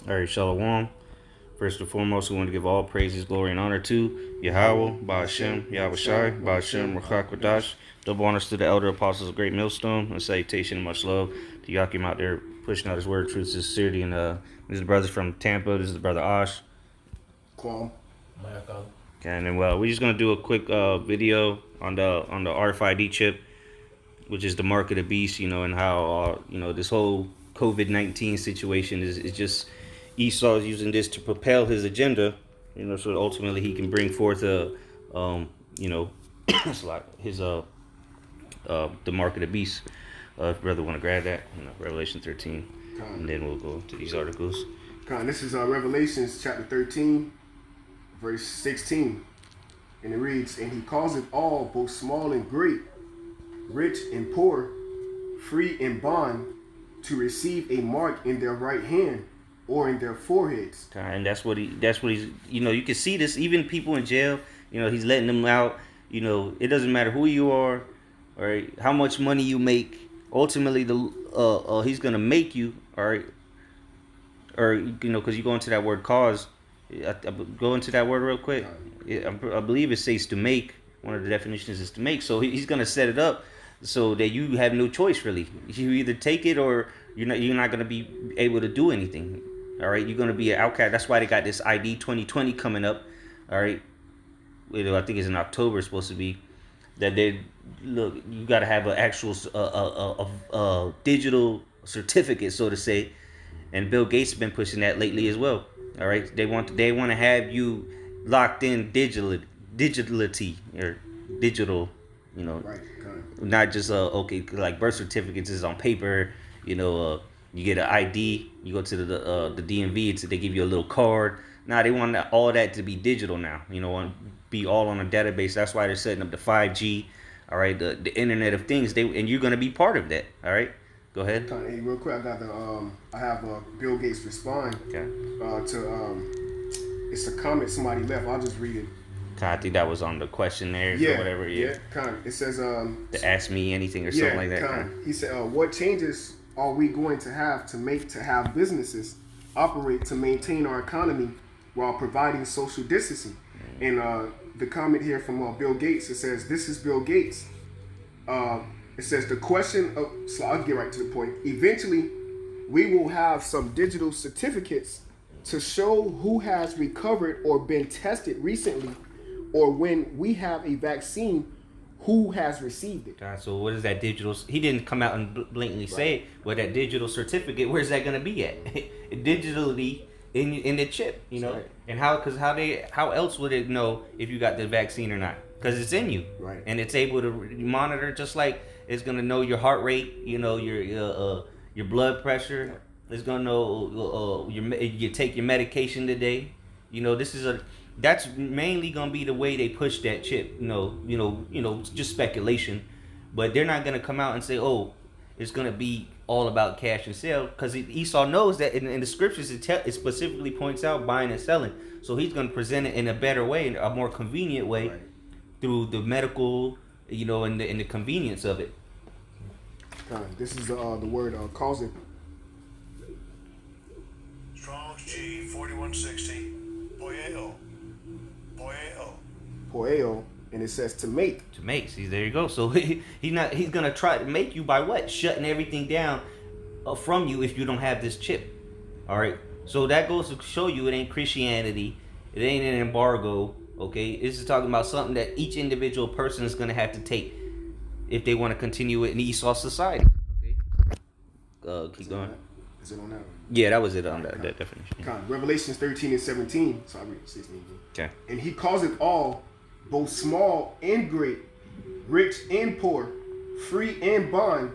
All right, Shalom. First and foremost, we want to give all praises, glory, and honor to Yahweh, Ba'ashem, Yahweh Shai, Ba'ashem, Rachak Wadash. Double honors to the elder apostles of Great Millstone, and salutation and much love to Yakim out there pushing out his word, truth, sincerity. And this is the brothers from Tampa. This is the brother Osh. Quam. Okay, and then we're just gonna do a quick video on the RFID chip, which is the mark of the beast, and how this whole COVID-19 situation is just Esau is using this to propel his agenda, so ultimately he can bring forth it's like his the mark of the beast. If brother want to grab that, Revelation 13, and then we'll go to these articles. This is Revelations chapter 13, verse 16, and it reads, "And he causeth all, both small and great, rich and poor, free and bond, to receive a mark in their right hand or in their foreheads." And that's what he's, you can see this, even people in jail, he's letting them out. It doesn't matter who you are or how much money you make. Ultimately, he's gonna make you, all right, or because you go into that word cause. I go into that word real quick. I believe it says to make. One of the definitions is to make. So he's gonna set it up so that you have no choice really. You either take it or you're not gonna be able to do anything. All right, you're gonna be an outcast. That's why they got this ID 2020 coming up. All right, I think it's in October. It's supposed to be that you got to have an actual digital certificate, so to say. And Bill Gates has been pushing that lately as well. All right, they want to have you locked in digitality or digital, Right. not just like birth certificates is on paper. You get an ID, you go to the DMV, they give you a little card. Now they want all that to be digital now. Want to be all on a database. That's why they're setting up the 5G. All right, the Internet of Things. And you're gonna be part of that. All right, go ahead. Hey, real quick, I have Bill Gates respond to it's a comment somebody left. I'll just read it. I think that was on the questionnaires or whatever. Yeah. It says to ask me anything or something like that. He said, "What changes are we going to have have businesses operate to maintain our economy while providing social distancing?" And the comment here from Bill Gates, it says, "This is Bill Gates." It says the question of, so I'll get right to the point. "Eventually, we will have some digital certificates to show who has recovered or been tested recently, or when we have a vaccine, who has received it." So what is that digital? He didn't come out and blatantly say it, but that digital certificate, where's that going to be at? Digitally in the chip, Right. And how else would it know if you got the vaccine or not? Because it's in you, right? And it's able to monitor, just like it's going to know your heart rate, your blood pressure. Right. It's going to know you take your medication today. That's mainly gonna be the way they push that chip. Just speculation, but they're not gonna come out and say, "Oh, it's gonna be all about cash and sale," because Esau knows that in the scriptures it specifically points out buying and selling. So he's gonna present it in a better way, in a more convenient way, Right. through the medical, and the convenience of it. This is the word causing. Strong's G 4160. Poeo, and it says to make. To make. See, there you go. So he's gonna try to make you by what? Shutting everything down from you if you don't have this chip. All right. So that goes to show you it ain't Christianity. It ain't an embargo. Okay. This is talking about something that each individual person is gonna have to take if they want to continue it in Esau society. Okay. Keep going. Is it on that one? Yeah, that was it on that definition. Revelations 13 and 17. So I read 16. Okay. "And he causeth all, both small and great, rich and poor, free and bond,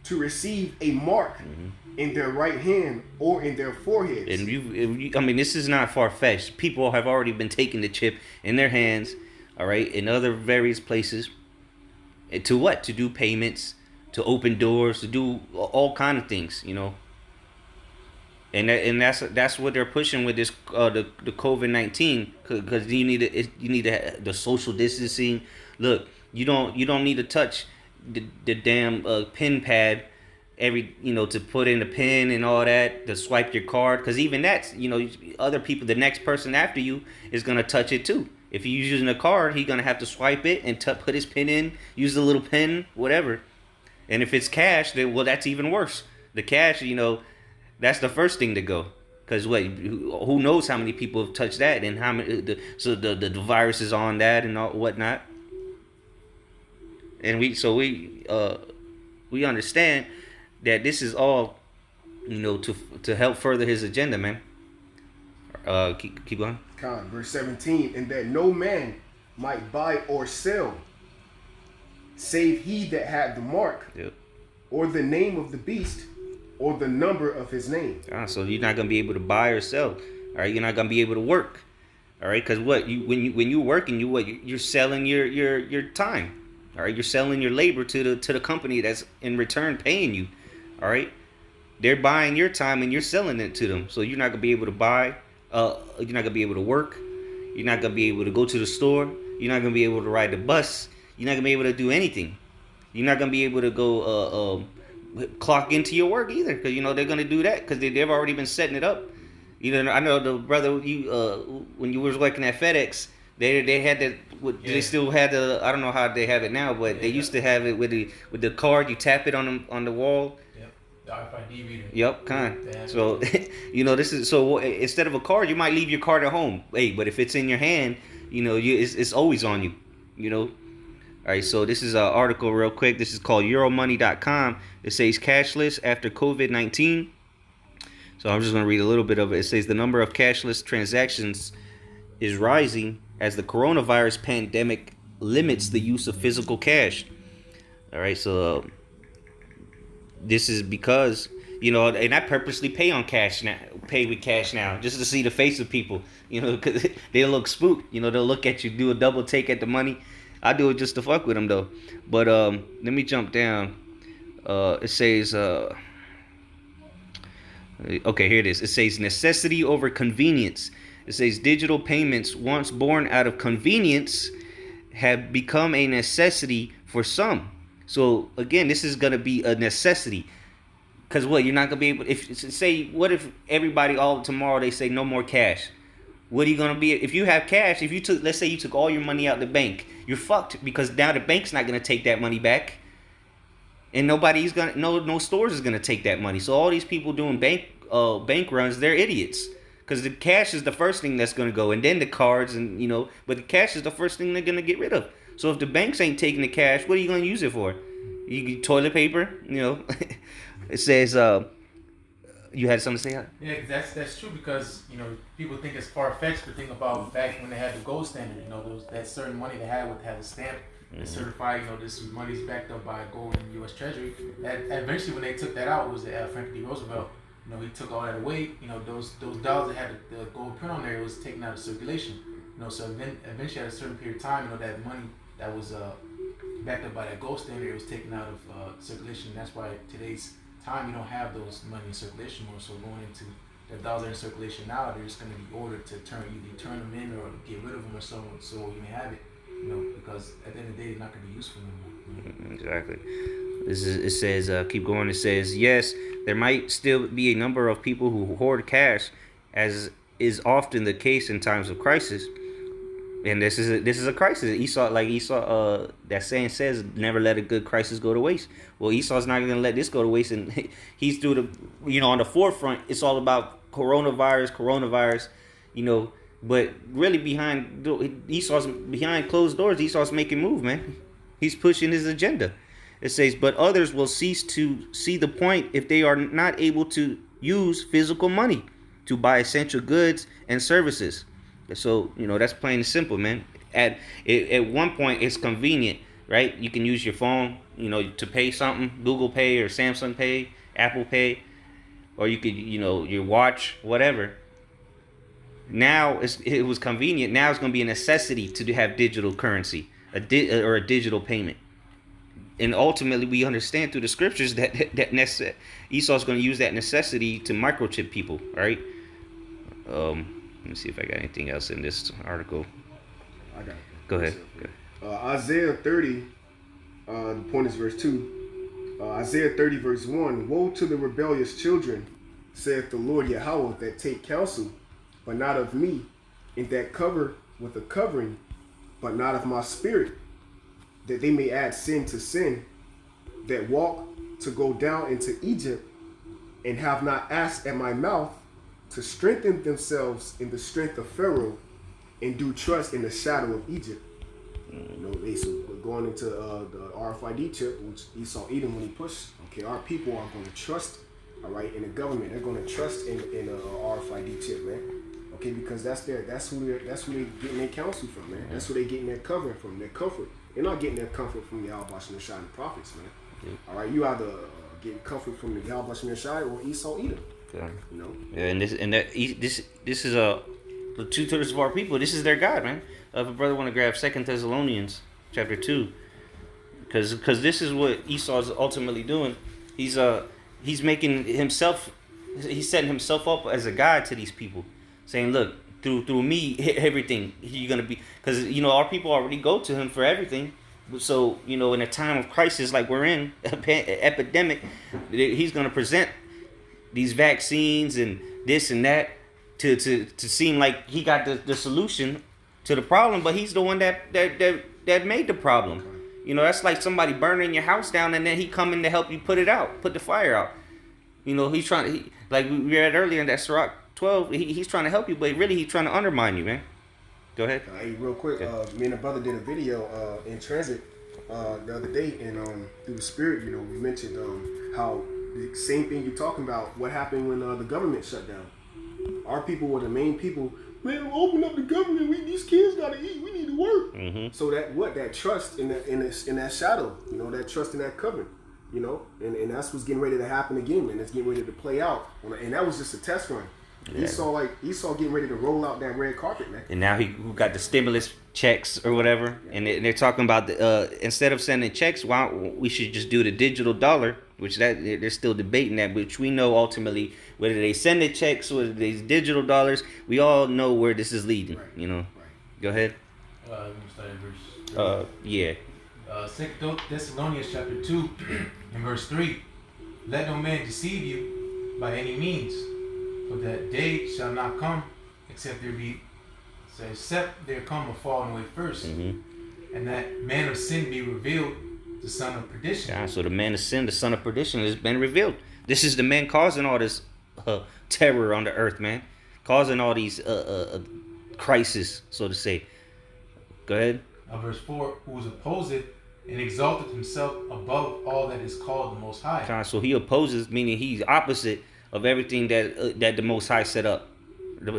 to receive a mark in their right hand or in their foreheads." And this is not far-fetched. People have already been taking the chip in their hands, all right, in other various places. And to what? To do payments, to open doors, to do all kind of things, And that's what they're pushing with this the COVID-19, because you need the social distancing. Look, you don't need to touch the damn pen pad to put in the pin and all that, to swipe your card, because even that's, other people, the next person after you is gonna touch it too. If you're using a card, he's gonna have to swipe it and put his pin in, use the little pin, whatever. And if it's cash, then well, that's even worse. The cash, that's the first thing to go. Because who knows how many people have touched that, and how many the virus is on that and all whatnot. And we understand that this is all, to help further his agenda, man. Keep going. Verse 17, and that no man might buy or sell, save he that had the mark, Yep. or the name of the beast, or the number of his name. So you're not gonna be able to buy or sell. All right, you're not gonna be able to work. All right, because when you working, you're selling your time. All right, you're selling your labor to the company that's in return paying you. All right, they're buying your time and you're selling it to them. So you're not gonna be able to buy. You're not gonna be able to work. You're not gonna be able to go to the store. You're not gonna be able to ride the bus. You're not gonna be able to do anything. You're not gonna be able to go clock into your work either, because they're gonna do that because they've already been setting it up. I know the brother when you was working at FedEx, they had that. They still had the. I don't know how they have it now, but they used to have it with the card. You tap it on the wall. The RFID reader. Yep, So, this is so instead of a card, you might leave your card at home. Hey, but if it's in your hand, it's always on you. All right, so this is an article real quick. This is called Euromoney.com. It says cashless after COVID-19. So I'm just going to read a little bit of it. It says the number of cashless transactions is rising as the coronavirus pandemic limits the use of physical cash. All right, so this is because, and I purposely pay with cash now, just to see the face of people, because they look spooked. They'll look at you, do a double take at the money. I do it just to fuck with them though. But let me jump down. It says, okay, here it is. It says necessity over convenience. It says digital payments, once born out of convenience, have become a necessity for some. So again, this is gonna be a necessity. Cause you're not gonna be able. What if everybody tomorrow they say no more cash? What are you gonna be if you have cash? Let's say you took all your money out the bank, you're fucked, because now the bank's not gonna take that money back, and no stores is gonna take that money. So all these people doing bank runs, they're idiots, because the cash is the first thing that's gonna go, and then the cards, and but the cash is the first thing they're gonna get rid of. So if the banks ain't taking the cash, what are you gonna use it for? Toilet paper, It says you had something to say? Yeah, that's true, because people think it's far fetched, but think about back when they had the gold standard. That certain money they had would have a stamp and certify. This money's backed up by gold and U.S. Treasury. That eventually, when they took that out, it was Franklin D. Roosevelt. He took all that away. Those dollars that had the gold print on there, it was taken out of circulation. So then eventually, at a certain period of time, that money that was backed up by that gold standard, it was taken out of circulation. That's why today's time you don't have those money in circulation more. So going into the dollars in circulation now, they're just going to be ordered to turn them in or get rid of them or so you may have it. Because at the end of the day, they're not going to be useful anymore. Exactly. It says keep going. It says yes, there might still be a number of people who hoard cash, as is often the case in times of crisis. And this is a crisis. Esau, that saying says, never let a good crisis go to waste. Well, Esau's not going to let this go to waste, and he's through on the forefront. It's all about coronavirus, But really behind closed doors, Esau's making move, man. He's pushing his agenda. It says, but others will cease to see the point if they are not able to use physical money to buy essential goods and services. So, that's plain and simple, man. At one point, it's convenient, right? You can use your phone, to pay something, Google Pay or Samsung Pay, Apple Pay, or you could, your watch, whatever. Now, it was convenient. Now it's going to be a necessity to have digital currency, a digital payment. And ultimately, we understand through the scriptures that Esau's going to use that necessity to microchip people, right? Let me see if I got anything else in this article. I got it. Go ahead. Isaiah 30, the point is verse 2. Isaiah 30 verse 1. Woe to the rebellious children, saith the Lord Yahweh, that take counsel, but not of me, and that cover with a covering, but not of my spirit, that they may add sin to sin, that walk to go down into Egypt, and have not asked at my mouth to strengthen themselves in the strength of Pharaoh, and do trust in the shadow of Egypt. You know, so we're going into the RFID chip, which Esau Edom when he pushed. Okay, our people are going to trust, all right, in the government. They're going to trust in a RFID chip, man. Okay, because that's who they're getting their counsel from, man. That's who they're getting their covering from, their comfort. They're not getting their comfort from the Yahweh and the Shai and the prophets, man. All right, you either getting comfort from the Yahweh and the Shai or Esau Edom. Yeah. You know. Yeah, and this is the 2/3 of our people. This is their God, man. If a brother want to grab 2 Thessalonians chapter 2, because this is what Esau is ultimately doing. He's making himself, he's setting himself up as a God to these people, saying, look, through me, everything you're gonna be, because you know our people already go to him for everything. So you know, in a time of crisis like we're in, epidemic, he's gonna present these vaccines and this and that to seem like he got the solution to the problem, but he's the one that made the problem. You know, that's like somebody burning your house down and then he coming to help you put the fire out. You know, he's trying to, like we read earlier in that Sirach 12, he's trying to help you, but really he's trying to undermine you, man. Go ahead. Hey, real quick, me and a brother did a video in transit the other day, and through the spirit, you know, we mentioned how the same thing you're talking about, what happened when the government shut down. Our people were the main people. Man, open up the government. These kids gotta eat. We need to work. Mm-hmm. So that trust in that shadow, you know, that trust in that covering, you know, and that's what's getting ready to happen again, man. It's getting ready to play out, and that was just a test run. Yeah. Esau getting ready to roll out that red carpet, man. And now he got the stimulus checks or whatever, and they're talking about instead of sending checks, why we should just do the digital dollar, which they're still debating that, which we know ultimately whether they send the checks or these digital dollars, we all know where this is leading. Right. You know, right. Go ahead. Let me start in verse. Yeah. 2 Thessalonians chapter 2 and verse 3. Let no man deceive you by any means, for that day shall not come except there come a falling away first, and that man of sin be revealed, the son of perdition. Yeah, so the man of sin, the son of perdition, has been revealed. This is the man causing all this terror on the earth, man, causing all these crises, so to say. Go ahead. Verse 4: who is opposed and exalted himself above all that is called the Most High. So he opposes, meaning he's opposite of everything that the Most High set up.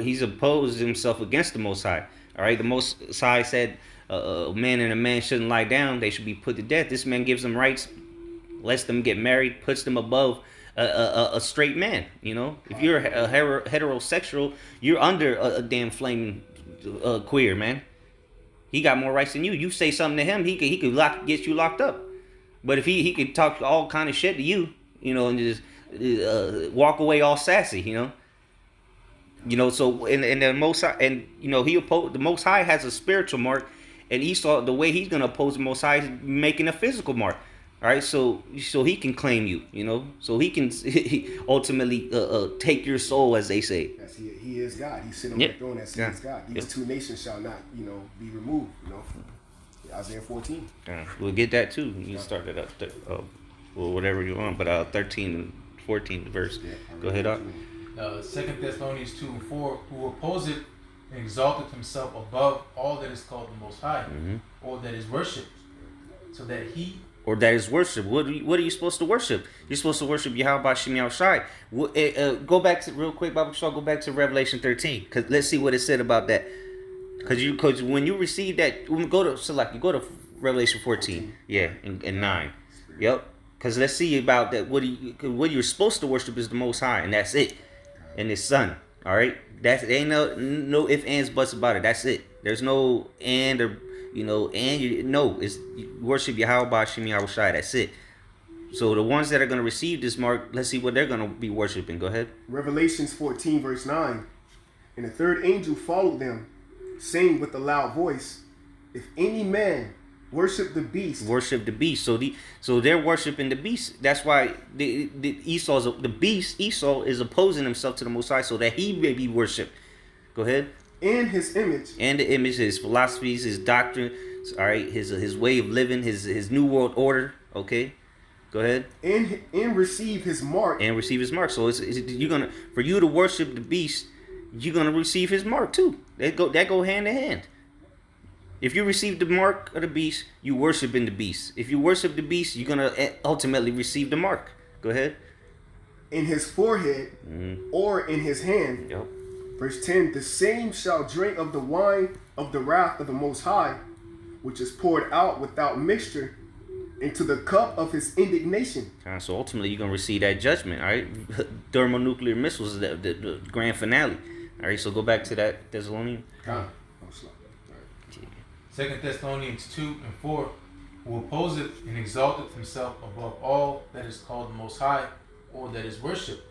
He's opposed himself against the Most High. All right, the Most High said a man and a man shouldn't lie down; they should be put to death. This man gives them rights, lets them get married, puts them above a straight man. You know, if you're a heterosexual, you're under a damn flaming queer, man. He got more rights than you. You say something to him, he could get you locked up. But if he could talk all kind of shit to you, you know, and just walk away all sassy, you know. So in the Most High, and you know, the Most High has a spiritual mark, and Esau, the way he's gonna oppose the Most High is making a physical mark. All right, so he can claim you, you know, so he can ultimately take your soul, as they say. Yes, he is God. He's sitting on the throne as he is God. These two nations shall not, you know, be removed. You know, Isaiah 14. We'll get that too. You start that up, or whatever you want, but 13 and 14 verse. Yeah, go ahead, up. 2 Thessalonians 2 and 4, who opposed and exalted himself above all that is called the Most High, or that is worshipped, so that he. Or that is worship. What are you supposed to worship? You're supposed to worship Yahweh Shem Yahushai. Go back to real quick, Bible Shaw. Go back to Revelation 13, cause let's see what it said about that. Cause when you receive that, go to Revelation 14, yeah, and 9, yep. Cause let's see about that. What you're supposed to worship is the Most High, and that's it, and His Son. All right, ain't no ifs, ands, buts about it. That's it. There's no and or. You know, it's worship Yahweh Shem Yahushai. That's it. So the ones that are going to receive this mark, let's see what they're going to be worshiping. Go ahead. Revelations 14 verse 9. And the third angel followed them, saying with a loud voice, if any man Worship the beast. Worship the beast. So they're worshiping the beast. That's why the beast. Esau is opposing himself to the Most High so that he may be worshipped. Go ahead. In his image. And the image, his philosophies, his doctrine, all right, his way of living, his new world order. Okay, go ahead. And receive his mark. And receive his mark. So you're gonna, for you to worship the beast, you're gonna receive his mark too. That go hand in hand. If you receive the mark of the beast, you worship in the beast. If you worship the beast, you're gonna ultimately receive the mark. Go ahead. In his forehead or in his hand. Yep. Verse 10, the same shall drink of the wine of the wrath of the Most High, which is poured out without mixture into the cup of his indignation. So ultimately, you're going to receive that judgment, all right? Thermonuclear missiles is the grand finale. All right, so go back to that Thessalonian. Second Thessalonians 2 and 4, who opposeth and exalteth himself above all that is called the Most High, or that is worshipped,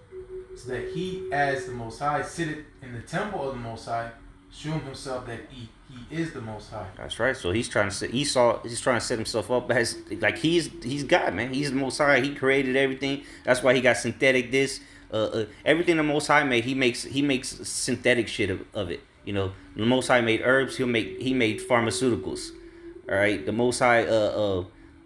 so that he, as the Most High, sitteth in the temple of the Most High, shewing himself that he is the Most High. That's right. So he's trying to set Esau. He's trying to set himself up as like he's God, man. He's the Most High. He created everything. That's why he got synthetic this. Everything the Most High made, he makes synthetic shit of it. You know, the Most High made herbs. He made pharmaceuticals. All right. The Most High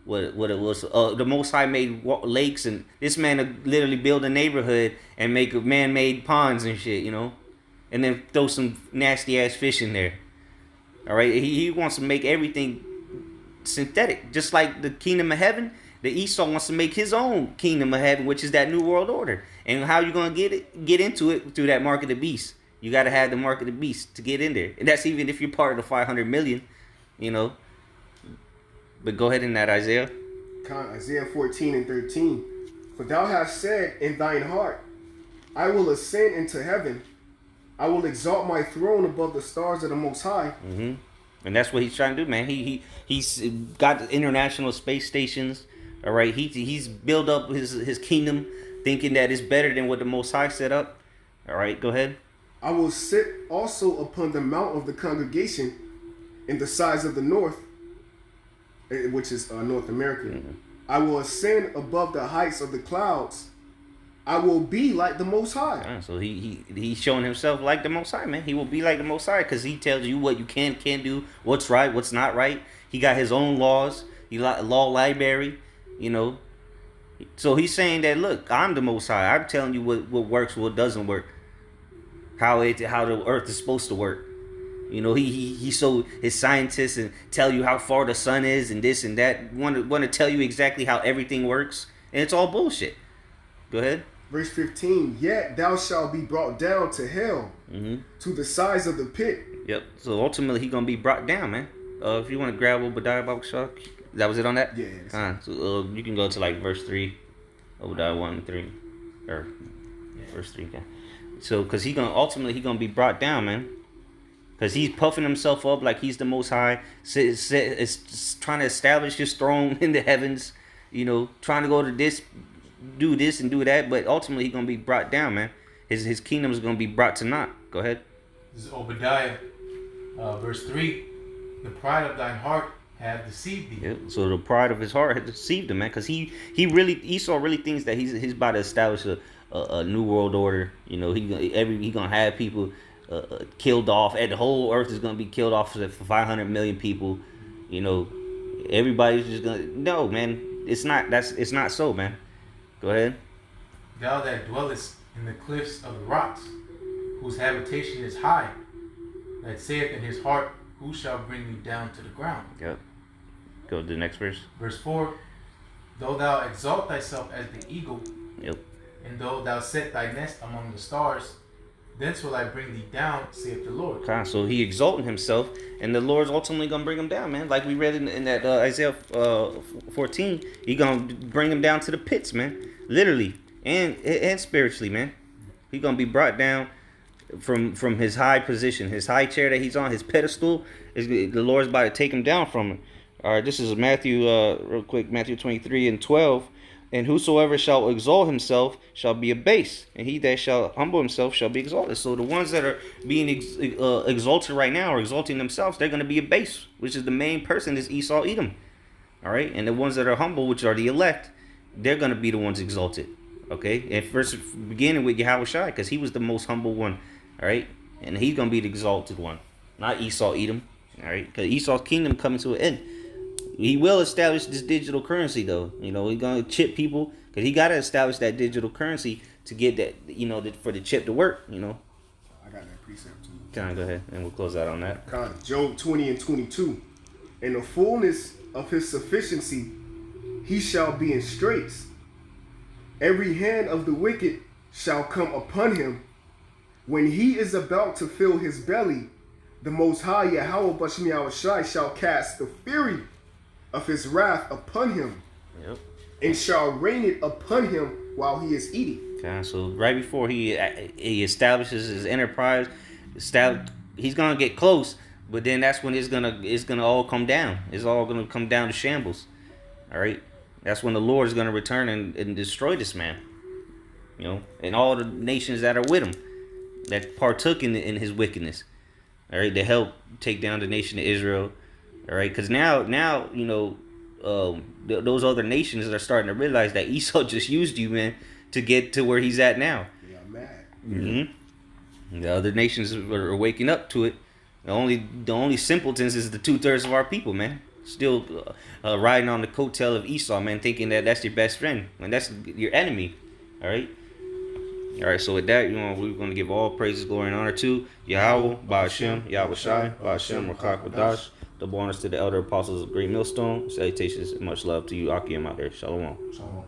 what it was. The Most High made lakes, and this man literally build a neighborhood and make man-made ponds and shit, you know, and then throw some nasty ass fish in there. All right, he wants to make everything synthetic, just like the kingdom of heaven. The Esau wants to make his own kingdom of heaven, which is that new world order. And how you gonna get into it? Through that mark of the beast. You gotta have the mark of the beast to get in there, and that's even if you're part of the 500 million, you know. But go ahead in that Isaiah. Isaiah 14 and 13. For thou hast said in thine heart, I will ascend into heaven. I will exalt my throne above the stars of the Most High. Mm-hmm. And that's what he's trying to do, man. He's got international space stations. All right. He's built up his kingdom, thinking that it's better than what the Most High set up. All right. Go ahead. I will sit also upon the mount of the congregation in the sides of the north, which is North America. Mm-hmm. I will ascend above the heights of the clouds. I will be like the Most High. So he's showing himself like the Most High, man. He will be like the Most High because he tells you what you can't do, what's right, what's not right. He got his own laws. He law library, you know. So he's saying that, look, I'm the Most High. I'm telling you what works, what doesn't work, how the earth is supposed to work. You know, he so his scientists and tell you how far the sun is and this and that. Want to tell you exactly how everything works, and it's all bullshit. Go ahead. Verse 15, yet thou shalt be brought down to hell, to the sides of the pit. Yep. So ultimately, he's going to be brought down, man. If you want to grab Obadiah Bible Shock, that was it on that? Yeah. So you can go to like verse 3, Obadiah 1 and 3, or verse 3. Okay. So, because he's going to be brought down, man. Because he's puffing himself up like he's the Most High, is trying to establish his throne in the heavens, you know, trying to go to this, do this and do that, but ultimately he's gonna be brought down, man. His kingdom is gonna be brought to naught. Go ahead. This is Obadiah, verse 3. The pride of thine heart have deceived thee. Yeah. So the pride of his heart had deceived him, man, because Esau really thinks that he's about to establish a new world order. You know, he gonna have people killed off. And the whole earth is gonna be killed off for 500 million people. You know, everybody's just gonna. No, man, it's not so, man. Go ahead. Thou that dwellest in the cliffs of the rocks, whose habitation is high, that saith in his heart, who shall bring me down to the ground? Yep. Go to the next verse. Verse 4, though thou exalt thyself as the eagle, yep, and though thou set thy nest among the stars, thence will I bring thee down, saith the Lord. So he exalting himself, and the Lord's ultimately going to bring him down, man. Like we read in that Isaiah 14, he going to bring him down to the pits, man. Literally and spiritually, man. He going to be brought down from his high position, his high chair that he's on, his pedestal. The Lord's about to take him down from it. All right, this is Matthew, real quick, Matthew 23 and 12. And whosoever shall exalt himself shall be abased, and he that shall humble himself shall be exalted. So the ones that are being exalted right now, or exalting themselves, they're going to be abased, which is the main person is Esau, Edom. All right, and the ones that are humble, which are the elect, they're gonna be the ones exalted. Okay, and first beginning with Yahweh Shai, because he was the most humble one. All right, and he's gonna be the exalted one, not Esau, Edom. All right, because Esau's kingdom coming to an end. He will establish this digital currency, though. You know, he's gonna chip people because he gotta establish that digital currency to get that. You know, for the chip to work. You know. I got that precept too. Kind of go ahead, and we'll close out on that. Job 20 and 22. In the fullness of his sufficiency, he shall be in straits. Every hand of the wicked shall come upon him. When he is about to fill his belly, the Most High Yahweh Bashmi Awashai shall cast the fury of his wrath upon him, Yep. and shall rain it upon him while he is eating. Okay, so right before he establishes his enterprise, he's gonna get close, but then that's when it's gonna all come down. It's all gonna come down to shambles. All right, that's when the Lord is gonna return and destroy this man. You know, and all the nations that are with him, that partook in his wickedness. All right, to help take down the nation of Israel. All right, because now you know those other nations are starting to realize that Esau just used you, man, to get to where he's at now. Yeah, I'm mad. Mm-hmm. The other nations are waking up to it. The only simpletons is the 2/3 of our people, man. Still riding on the coattail of Esau, man, thinking that that's your best friend when that's your enemy. All right. All right, so with that, you know, we're going to give all praises, glory, and honor to Yahweh, Ba'ashem, Yahweh Shai, Ba'ashem, Rakak, Wadash, double honors to the elder apostles of Great Millstone. Salutations and much love to you, Akim, out there. Shalom. Shalom.